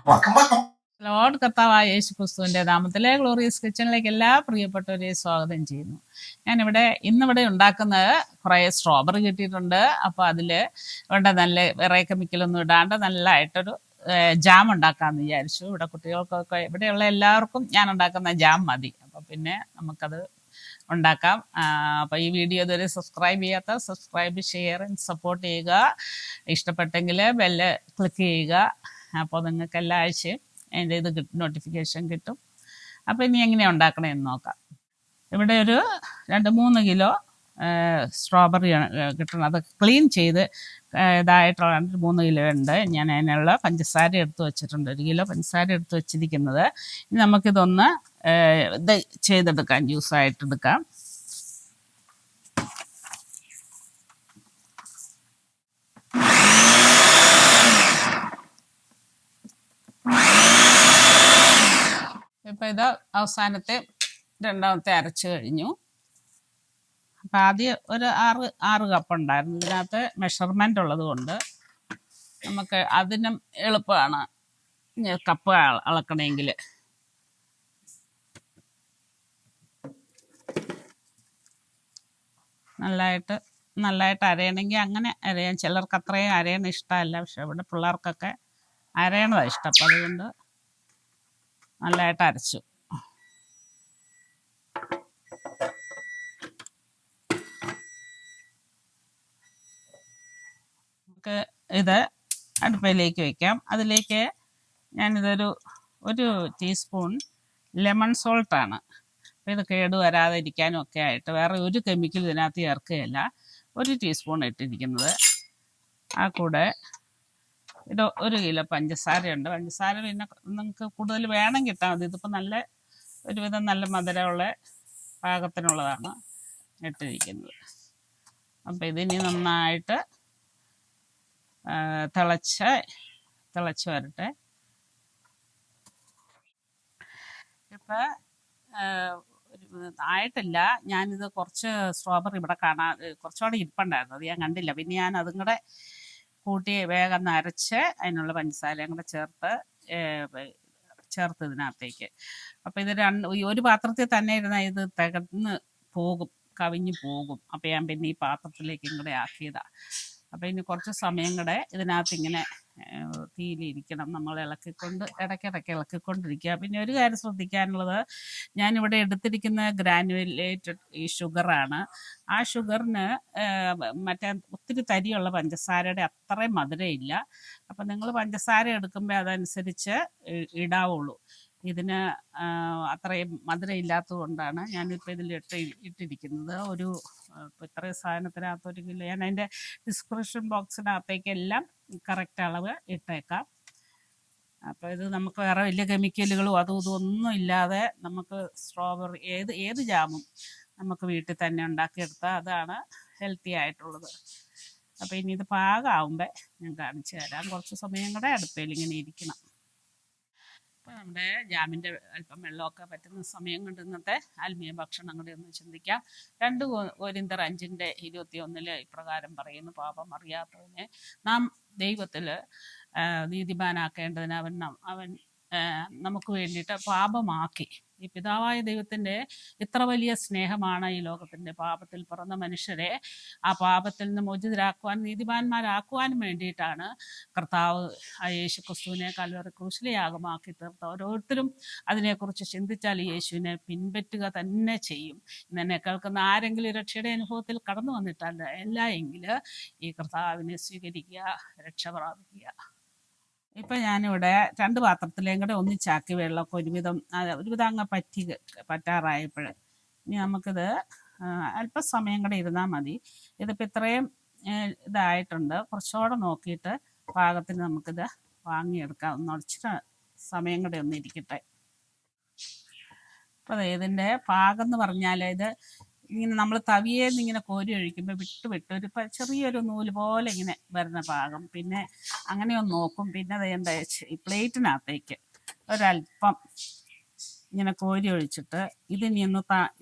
Lord കർത്താവായ യേശു ക്രിസ്തുവിന്റെ നാമത്തിലെ glorious കിച്ചണിലേക്ക് എല്ലാ പ്രിയപ്പെട്ടവരെയും സ്വാഗതം ചെയ്യുന്നു. ഞാനിവിടെ ഇന്നിവിടെ ഉണ്ടാക്കുന്നത് കുറേ സ്ട്രോബെറി കിട്ടിയിട്ടുണ്ട്. അപ്പോൾ അതിൽ വേണ്ട നല്ല വേറെ കെമിക്കലൊന്നും ഇടാണ്ട് നല്ലതായിട്ടൊരു ജാം ഉണ്ടാക്കാമെന്ന് വിചാരിച്ചു. ഇവിടെ കുട്ടികൾക്കൊക്കെ ഇവിടെയുള്ള എല്ലാവർക്കും ഞാൻ ഉണ്ടാക്കുന്ന ജാം മതി. അപ്പോൾ പിന്നെ നമുക്കത് ഉണ്ടാക്കാം. അപ്പോൾ ഈ വീഡിയോ ഇതുവരെ സബ്സ്ക്രൈബ് ചെയ്യാത്ത സബ്സ്ക്രൈബ് ഷെയർ സപ്പോർട്ട് ചെയ്യുക. ഇഷ്ടപ്പെട്ടെങ്കിൽ ബെല്ല് ക്ലിക്ക് ചെയ്യുക. അപ്പോൾ നിങ്ങൾക്ക് എല്ലാ ആഴ്ചയും അതിൻ്റെ ഇത് നോട്ടിഫിക്കേഷൻ കിട്ടും. അപ്പോൾ ഇനി എങ്ങനെയാണ് ഉണ്ടാക്കണമെന്ന് നോക്കാം. ഇവിടെ ഒരു 2-3 കിലോ സ്ട്രോബെറി കിട്ടണം. അത് ക്ലീൻ ചെയ്ത് ഇതായിട്ടുള്ള 3 കിലോ ഉണ്ട്. ഞാൻ അതിനുള്ള പഞ്ചസാര എടുത്ത് വെച്ചിട്ടുണ്ട്. 1 കിലോ പഞ്ചസാര എടുത്ത് വെച്ചിരിക്കുന്നത്. ഇനി നമുക്കിതൊന്ന് ഇത് ചെയ്തെടുക്കാം, ജ്യൂസായിട്ടെടുക്കാം. ഇപ്പം ഇത് അവസാനത്തെ രണ്ടാമത്തെ അരച്ച് കഴിഞ്ഞു. അപ്പം ആദ്യം ഒരു 6 കപ്പ് ഉണ്ടായിരുന്നു. ഇതിനകത്ത് മെഷർമെൻ്റ് ഉള്ളത് കൊണ്ട് നമുക്ക് അതിനും എളുപ്പമാണ് കപ്പ് അളക്കണമെങ്കിൽ. നല്ലതായിട്ട് അരയണമെങ്കിൽ അങ്ങനെ അരയാം. ചിലർക്ക് അത്രയും അരയണ ഇഷ്ടമല്ല. പക്ഷെ ഇവിടെ പിള്ളേർക്കൊക്കെ അരയണതാണ് ഇഷ്ടം. അപ്പം അതുകൊണ്ട് നല്ലതായിട്ട് അരച്ചു. നമുക്ക് ഇത് അടുപ്പിലേക്ക് വയ്ക്കാം. അതിലേക്ക് ഒരു ടീസ്പൂൺ ലെമൺ സോൾട്ടാണ്. അപ്പോൾ ഇത് കേട് വരാതിരിക്കാനും ഒക്കെ ആയിട്ട് വേറെ ഒരു കെമിക്കൽ ഇതിനകത്ത് ചേർക്കുകയില്ല. 1 ടീസ്പൂൺ ഇട്ടിരിക്കുന്നത്. ആ കൂടെ ഇത് 1 കിലോ പഞ്ചസാരയുണ്ട്. പഞ്ചസാര പിന്നെ നിങ്ങൾക്ക് കൂടുതൽ വേണമെങ്കിൽ ഇട്ടാൽ മതി. ഇതിപ്പോൾ ഒരുവിധം നല്ല മധുരമുള്ള പാകത്തിനുള്ളതാണ് ഇട്ടിരിക്കുന്നത്. അപ്പോൾ ഇതിനി നന്നായിട്ട് തിളച്ച് വരട്ടെ. ഇപ്പം ആയിട്ടില്ല. ഞാനിത് കുറച്ച് സ്ട്രോബെറി ഇവിടെ കുറച്ചുകൂടെ ഇരിപ്പുണ്ടായിരുന്നു. അത് ഞാൻ കണ്ടില്ല. പിന്നെ ഞാൻ അതും കൂടെ കൂട്ടി വേഗം അരച്ച് അതിനുള്ള പഞ്ചസാരയും കൂടെ ചേർത്ത് ഇതിനകത്തേക്ക്. അപ്പോൾ ഇത് ഒരു പാത്രത്തിൽ തന്നെ ഇരുന്നാൽ ഇത് കവിഞ്ഞു പോകും. അപ്പോൾ ഞാൻ പിന്നെ ഈ പാത്രത്തിലേക്കും കൂടെ ആക്കിയതാണ്. അപ്പോൾ ഇനി കുറച്ച് സമയം കൂടെ ഇതിനകത്ത് ഇങ്ങനെ തീയിലിരിക്കണം. നമ്മൾ ഇടയ്ക്കിടയ്ക്ക് ഇളക്കിക്കൊണ്ടിരിക്കുക. പിന്നെ ഒരു കാര്യം ശ്രദ്ധിക്കാനുള്ളത്, ഞാനിവിടെ എടുത്തിരിക്കുന്ന ഗ്രാനുലേറ്റഡ് ഈ ഷുഗറാണ്. ആ ഷുഗറിന് മറ്റേ ഒത്തിരി തരിയുള്ള പഞ്ചസാരയുടെ അത്രയും മധുരമില്ല. അപ്പം നിങ്ങൾ പഞ്ചസാര എടുക്കുമ്പോൾ അതനുസരിച്ച് ഇടാവുള്ളൂ. ഇതിന് അത്രയും മധുരം ഇല്ലാത്തത് കൊണ്ടാണ് ഞാനിപ്പോൾ ഇതിൽ ഇട്ടിരിക്കുന്നത്. ഇപ്പോൾ ഇത്രയും സാധനത്തിനകത്ത് 1 കിലോ ഞാൻ അതിൻ്റെ ഡിസ്ക്രിപ്ഷൻ ബോക്സിനകത്തേക്കെല്ലാം കറക്റ്റ് അളവ് ഇട്ടേക്കാം. അപ്പോൾ ഇത് നമുക്ക് വേറെ വലിയ കെമിക്കലുകളും അതും ഇതൊന്നും ഇല്ലാതെ നമുക്ക് സ്ട്രോബെറി ഏത് ജാമും നമുക്ക് വീട്ടിൽ തന്നെ ഉണ്ടാക്കിയെടുത്താൽ അതാണ് ഹെൽത്തി ആയിട്ടുള്ളത്. അപ്പോൾ ഇനി ഇത് പാകമാകുമ്പോൾ ഞാൻ കാണിച്ചു തരാം. കുറച്ച് സമയം കൂടെ അടുപ്പയിൽ ഇങ്ങനെ ഇരിക്കണം. അപ്പോൾ നമ്മുടെ ജാമിൻ്റെ അല്പം വെള്ളമൊക്കെ പറ്റുന്ന സമയം കൊണ്ട് ഇന്നത്തെ ആത്മീയ ഭക്ഷണം കൂടി ഒന്ന് ചിന്തിക്കാം. 2 കൊരിന്ത്യർ 5:21 ഇപ്രകാരം പറയുന്നു: പാപം അറിയാത്തവനെ നാം ദൈവത്തിൽ നീതിമാനാക്കേണ്ടതിന് അവൻ നമുക്ക് വേണ്ടിയിട്ട് പാപമാക്കി. ഈ പിതാവായ ദൈവത്തിൻ്റെ ഇത്ര വലിയ സ്നേഹമാണ് ഈ ലോകത്തിൻ്റെ പാപത്തിൽ പിറന്ന മനുഷ്യരെ ആ പാപത്തിൽ നിന്ന് മോചിതരാക്കുവാൻ നീതിമാന്മാരാക്കുവാനും വേണ്ടിയിട്ടാണ് കർത്താവ് യേശു ക്രിസ്തുവിനെ കൽവറി ക്രൂശിലെ യാഗമാക്കി തീർത്ത. ഓരോരുത്തരും അതിനെക്കുറിച്ച് ചിന്തിച്ചാൽ യേശുവിനെ പിൻപറ്റുക തന്നെ ചെയ്യും. ഇന്നെ കേൾക്കുന്ന ആരെങ്കിലും രക്ഷയുടെ അനുഭവത്തിൽ കടന്നു വന്നിട്ടല്ല എങ്കിൽ ഈ കർത്താവിനെ സ്വീകരിക്കുക, രക്ഷ പ്രാപിക്കുക. ഇപ്പം ഞാനിവിടെ 2 പാത്രത്തിലേയും കൂടെ ഒന്നിച്ചാക്കി വെള്ളമൊക്കെ ഒരുവിധം അങ്ങ് പറ്റാറായപ്പോൾ ഇനി നമുക്കിത് അല്പസമയം കൂടെ ഇരുന്നാൽ മതി. ഇതിപ്പോൾ ഇത്രയും ഇതായിട്ടുണ്ട്. കുറച്ചുകൂടെ നോക്കിയിട്ട് പാകത്തിന് നമുക്കിത് വാങ്ങിയെടുക്കാം. ഒന്നിച്ചിട്ട് സമയം കൂടെ ഒന്നിരിക്കട്ടെ. അപ്പോൾ ഇതിൻ്റെ പാകം എന്ന് പറഞ്ഞാൽ ഇത് ഇങ്ങനെ നമ്മൾ തവിയേന്ന് ഇങ്ങനെ കോരി ഒഴിക്കുമ്പോൾ വിട്ട് ഒരു ചെറിയൊരു നൂല് പോലെ ഇങ്ങനെ വരുന്ന പാകം. പിന്നെ അങ്ങനെ ഒന്ന് നോക്കും. പിന്നെ ഈ പ്ലേറ്റിനകത്തേക്ക് ഒരല്പം ഇങ്ങനെ കോരി ഒഴിച്ചിട്ട് ഇതിനി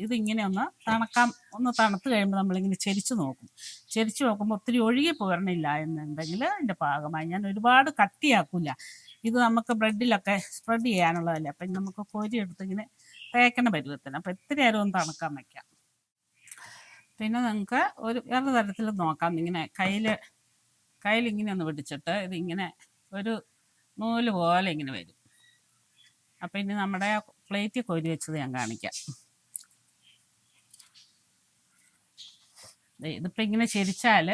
ഇതിങ്ങനെ ഒന്ന് തണുത്ത് കഴിയുമ്പോൾ നമ്മളിങ്ങനെ ചെരിച്ച് നോക്കും. ചെരിച്ച് നോക്കുമ്പോൾ ഒത്തിരി ഒഴുകി പോരണില്ല എന്നുണ്ടെങ്കിൽ അതിൻ്റെ പാകമായി. ഞാൻ ഒരുപാട് കട്ടിയാക്കില്ല, ഇത് നമുക്ക് ബ്രെഡിലൊക്കെ സ്പ്രെഡ് ചെയ്യാനുള്ളതല്ലേ. അപ്പം നമുക്ക് കോരി എടുത്ത് ഇങ്ങനെ തേക്കണ പരുവത്തിന്. അപ്പം ഇത്തിരി നേരം ഒന്ന് തണുക്കാൻ വയ്ക്കാം. പിന്നെ നിങ്ങൾക്ക് വേറെ തരത്തിൽ നോക്കാം. ഇങ്ങനെ കയ്യിലിങ്ങനെ ഒന്ന് പിടിച്ചിട്ട് ഇതിങ്ങനെ ഒരു നൂല് പോലെ ഇങ്ങനെ വരും. അപ്പം ഇനി നമ്മുടെ പ്ലേറ്റ് കോരി വെച്ചത് ഞാൻ കാണിക്കാം. ഇതിപ്പോൾ ഇങ്ങനെ ചെരിച്ചാൽ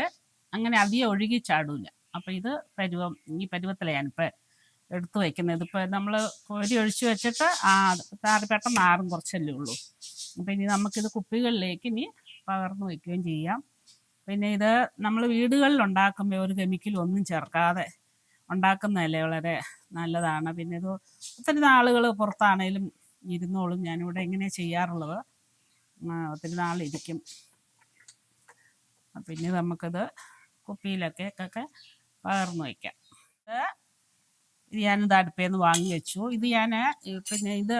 അങ്ങനെ അധികം ഒഴുകി ചാടില്ല. അപ്പം ഇത് ഈ പരുവത്തിലാണ് ഞാനിപ്പോൾ എടുത്തു വയ്ക്കുന്നത്. ഇതിപ്പോൾ നമ്മൾ കോരി ഒഴിച്ച് വെച്ചിട്ട് പെട്ടെന്ന് ആറും കുറച്ചല്ലേ ഉള്ളൂ. അപ്പം ഇനി നമുക്കിത് കുപ്പികളിലേക്ക് ഇനി പകർന്നു വയ്ക്കുകയും ചെയ്യാം. പിന്നെ ഇത് നമ്മൾ വീടുകളിൽ ഉണ്ടാക്കുമ്പോൾ ഒരു കെമിക്കലും ഒന്നും ചേർക്കാതെ ഉണ്ടാക്കുന്നതല്ലേ, വളരെ നല്ലതാണ്. പിന്നെ ഇത് ഒത്തിരി നാളുകൾ പുറത്താണേലും ഇരുന്നോളും. ഞാനിവിടെ ഇങ്ങനെ ചെയ്യാറുള്ളത്, ഒത്തിരി നാളിരിക്കും. പിന്നെ നമുക്കിത് കുപ്പിയിലൊക്കെ പകർന്നു വയ്ക്കാം. ഇത് ഞാനിത് അടുപ്പിൽ നിന്ന് വാങ്ങി വെച്ചു. ഇത് ഞാൻ പിന്നെ ഇത്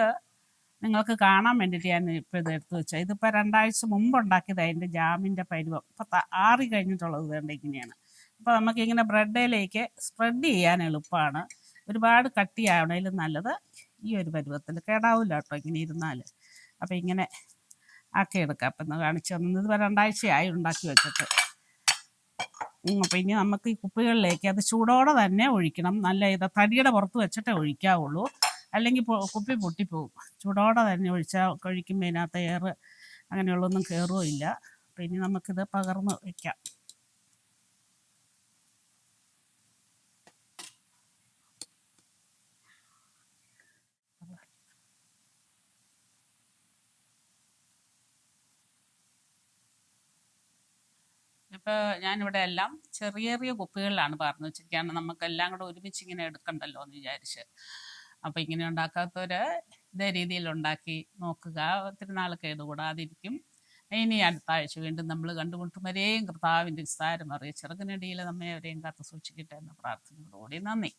നിങ്ങൾക്ക് കാണാൻ വേണ്ടിയിട്ട് ഞാൻ ഇപ്പോൾ ഇത് എടുത്ത് വെച്ചാൽ ഇതിപ്പോൾ 2 ആഴ്ച മുമ്പ് ഉണ്ടാക്കിയത്. അതിൻ്റെ ജാമിൻ്റെ പരുവം ഇപ്പം ആറി കഴിഞ്ഞിട്ടുള്ളത് വേണ്ട ഇങ്ങനെയാണ്. അപ്പോൾ നമുക്കിങ്ങനെ ബ്രെഡിലേക്ക് സ്പ്രെഡ് ചെയ്യാൻ എളുപ്പമാണ്. ഒരുപാട് കട്ടിയാവണേലും നല്ലത് ഈ ഒരു പരുവത്തിൽ, കേടാവില്ല കേട്ടോ ഇങ്ങനെ ഇരുന്നാൽ. അപ്പോൾ ഇങ്ങനെ ആക്കിയെടുക്കാം. അപ്പം ഇന്ന് കാണിച്ചു തന്നത് ഇതിപ്പോൾ 2 ആഴ്ചയായി ഉണ്ടാക്കി വെച്ചിട്ട്. അപ്പോൾ ഇനി നമുക്ക് ഈ കുപ്പികളിലേക്ക് അത് ചൂടോടെ തന്നെ ഒഴിക്കണം. നല്ല തടിയുടെ പുറത്ത് വെച്ചിട്ടേ ഒഴിക്കാവുള്ളൂ, അല്ലെങ്കിൽ കുപ്പി പൊട്ടിപ്പോവും. ചൂടോടെ തന്നെ ഒഴിക്കുമ്പോൾ ഇതിനകത്ത് എയർ അങ്ങനെയുള്ളൊന്നും കയറുകയോ ഇല്ല. അപ്പോൾ ഇനി നമുക്കിത് പകർന്ന് വയ്ക്കാം. ഇപ്പോൾ ഞാനിവിടെ എല്ലാം ചെറിയ ചെറിയ കുപ്പികളിലാണ് പറഞ്ഞു വെച്ചിരിക്കുകയാണ്. നമുക്കെല്ലാം കൂടെ ഒരുമിച്ച് ഇങ്ങനെ എടുക്കണ്ടല്ലോ എന്ന് വിചാരിച്ച്. അപ്പോൾ ഇങ്ങനെ ഉണ്ടാക്കാത്തവർ ഇതേ രീതിയിൽ ഉണ്ടാക്കി നോക്കുക. ഒത്തിരി നാൾ കേടുകൂടാതിരിക്കും. ഇനി അടുത്ത ആഴ്ച വീണ്ടും നമ്മൾ കണ്ടുമുട്ടും വരെയും കർത്താവിൻ്റെ വിസ്താരം അറിയിച്ചിറങ്ങിനിടയിൽ നമ്മെ അവരെയും കാത്ത് സൂക്ഷിക്കട്ടെ എന്ന പ്രാർത്ഥനയോടുകൂടി നന്ദി.